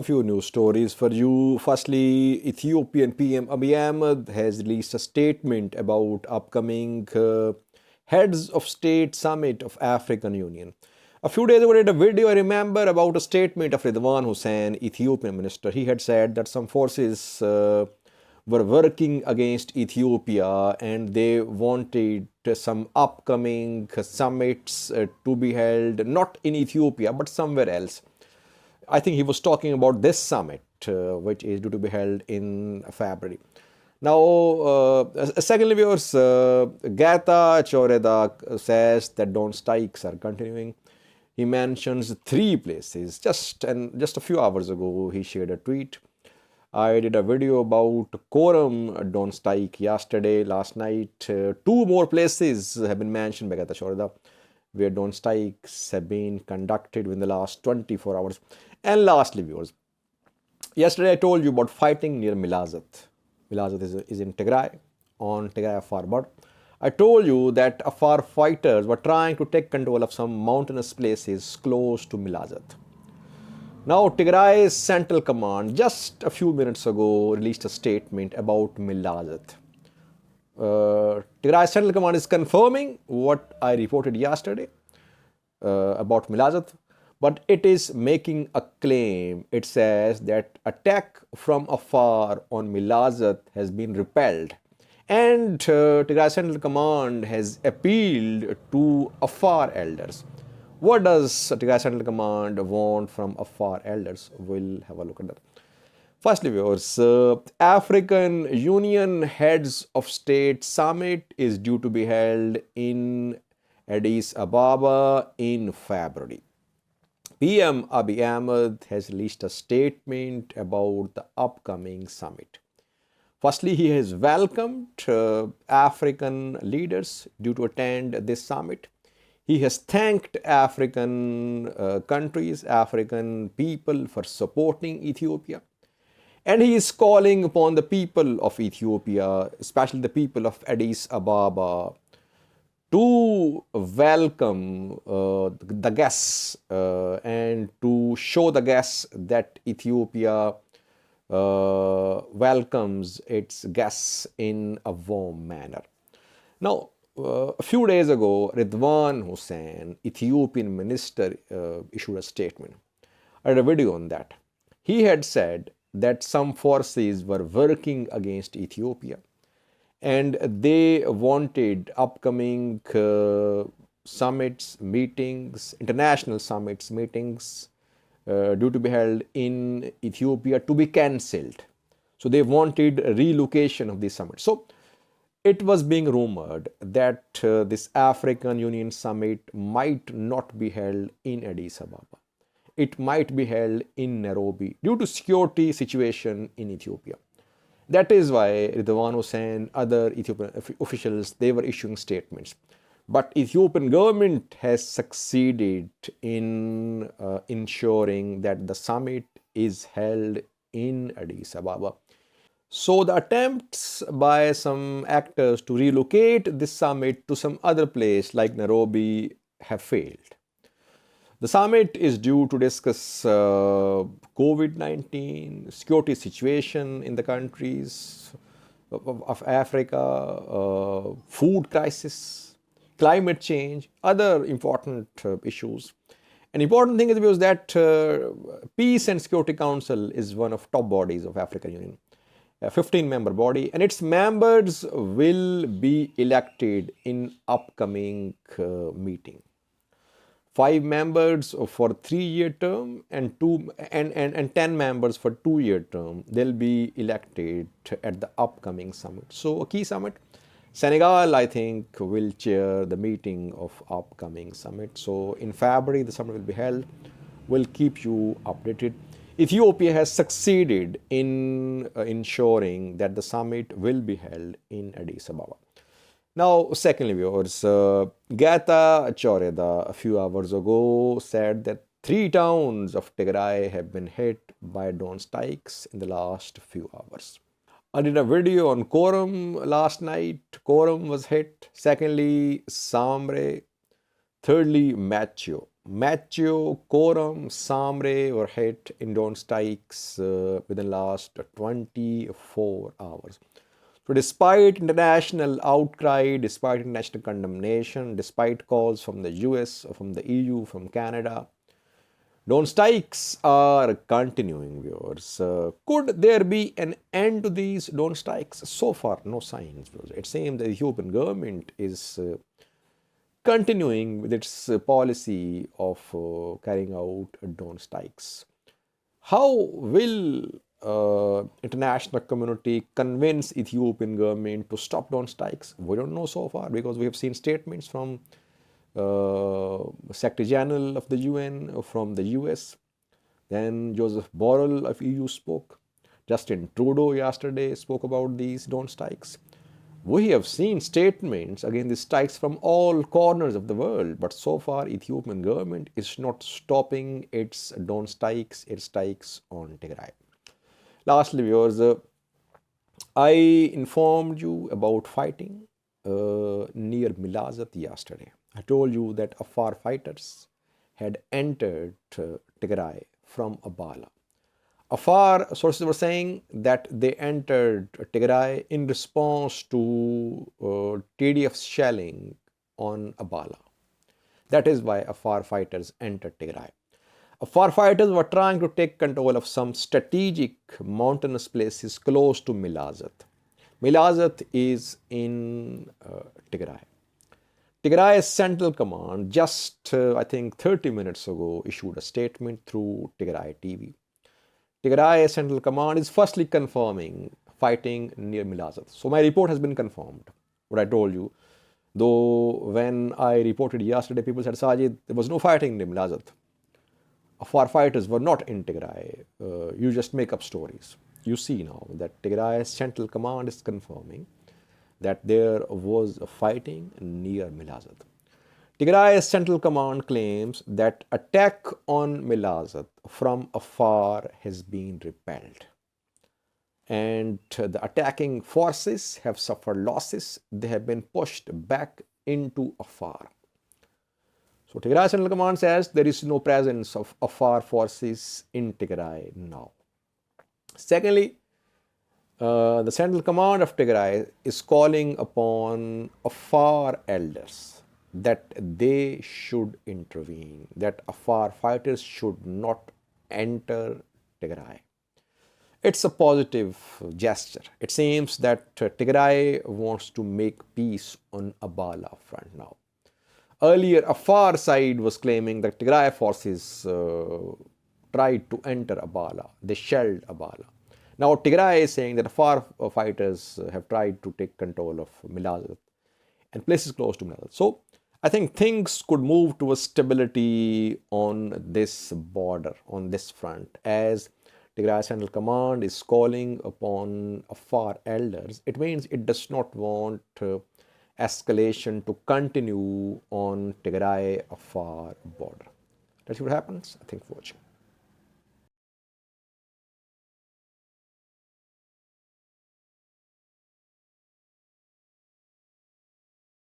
few news stories for you. Firstly, Ethiopian PM Abiy Ahmed has released a statement about upcoming heads of state summit of African Union. A few days ago, I did a video, I remember, about a statement of Ridwan Hussein, Ethiopian minister. He had said that some forces were working against Ethiopia and they wanted some upcoming summits to be held not in Ethiopia but somewhere else. I think he was talking about this summit, which is due to be held in February. Now, secondly, viewers, Gata Choreda says that drone strikes are continuing. He mentions 3 places. Just a few hours ago, he shared a tweet. I did a video about Koram drone strike yesterday, last night. 2 more places have been mentioned by Gata Choreda, where drone strikes have been conducted within the last 24 hours. And lastly, viewers, yesterday I told you about fighting near Milazat. Milazat is in Tigray, on Tigray-Afar border. I told you that Afar fighters were trying to take control of some mountainous places close to Milazat. Now, Tigray's Central Command, just a few minutes ago, released a statement about Milazat. Tigray Central Command is confirming what I reported yesterday about Milazat, but it is making a claim. It says that attack from afar on Milazat has been repelled, and Tigray Central Command has appealed to Afar elders. What does Tigray Central Command want from Afar elders? We'll have a look at that. Firstly, viewers, African Union Heads of State Summit is due to be held in Addis Ababa in February. PM Abiy Ahmed has released a statement about the upcoming summit. Firstly, he has welcomed African leaders due to attend this summit. He has thanked African countries, African people for supporting Ethiopia. And he is calling upon the people of Ethiopia, especially the people of Addis Ababa, to welcome the guests and to show the guests that Ethiopia welcomes its guests in a warm manner. Now, a few days ago, Ridwan Hussein, Ethiopian minister, issued a statement. I did a video on that. He had said that some forces were working against Ethiopia and they wanted upcoming summits, meetings, international summits, meetings due to be held in Ethiopia to be cancelled. So they wanted a relocation of these summits. So it was being rumored that this African Union summit might not be held in Addis Ababa. It might be held in Nairobi due to security situation in Ethiopia. That is why Ridwan Hussein, other Ethiopian officials, they were issuing statements. But Ethiopian government has succeeded in ensuring that the summit is held in Addis Ababa. So the attempts by some actors to relocate this summit to some other place like Nairobi have failed. The summit is due to discuss COVID-19, security situation in the countries of Africa, food crisis, climate change, other important issues. An important thing is that Peace and Security Council is one of top bodies of African Union, a 15-member body, and its members will be elected in upcoming meeting. 5 members for 3-year term and 10 members for 2-year term. They'll be elected at the upcoming summit. So a key summit. Senegal, I think, will chair the meeting of upcoming summit. So in February, the summit will be held. We'll keep you updated. Ethiopia has succeeded in ensuring that the summit will be held in Addis Ababa. Now, secondly, viewers, Gata Choreda a few hours ago said that 3 towns of Tigray have been hit by drone strikes in the last few hours. I did a video on Koram last night. Koram was hit. Secondly, Samre. Thirdly, Macho. Matteo, Coram, Samre were hit in drone strikes within last 24 hours. So despite international outcry, despite international condemnation, despite calls from the US, from the EU, from Canada, drone strikes are continuing, viewers. Could there be an end to these drone strikes? So far, no signs, viewers. It seems the Ethiopian government is continuing with its policy of carrying out drone strikes. How will international community convince Ethiopian government to stop drone strikes? We don't know so far because we have seen statements from Secretary General of the UN, from the US. Then Joseph Borrell of EU spoke. Justin Trudeau yesterday spoke about these drone strikes. We have seen statements against the strikes from all corners of the world, but so far Ethiopian government is not stopping its drone strikes, its strikes on Tigray. Lastly, viewers, I informed you about fighting near Milazat yesterday. I told you that Afar fighters had entered Tigray from Abala. Afar sources were saying that they entered Tigray in response to TDF shelling on Abala. That is why Afar fighters entered Tigray. Afar fighters were trying to take control of some strategic mountainous places close to Milazat. Milazat is in Tigray. Tigray's Central Command just, I think, 30 minutes ago issued a statement through Tigray TV. Tigray Central Command is firstly confirming fighting near Milazat. So my report has been confirmed, what I told you. Though when I reported yesterday, people said, Sajid, there was no fighting near Milazat. Afar fighters were not in Tigray. You just make up stories. You see now that Tigray's Central Command is confirming that there was a fighting near Milazat. Tigray's Central Command claims that attack on Milazat from afar has been repelled. And the attacking forces have suffered losses. They have been pushed back into Afar. So Tigray Central Command says there is no presence of Afar forces in Tigray now. Secondly, the Central Command of Tigray is calling upon Afar elders that they should intervene, that Afar fighters should not enter Tigray. It's a positive gesture. It seems that Tigray wants to make peace on Abala front now. Earlier, Afar side was claiming that Tigray forces tried to enter Abala. They shelled Abala. Now Tigray is saying that Afar fighters have tried to take control of Milazat and places close to Milazat. So I think things could move towards stability on this border, on this front, as Tigray Central Command is calling upon Afar elders. It means it does not want escalation to continue on Tigray Afar border. Let's see what happens. Thanks for watching.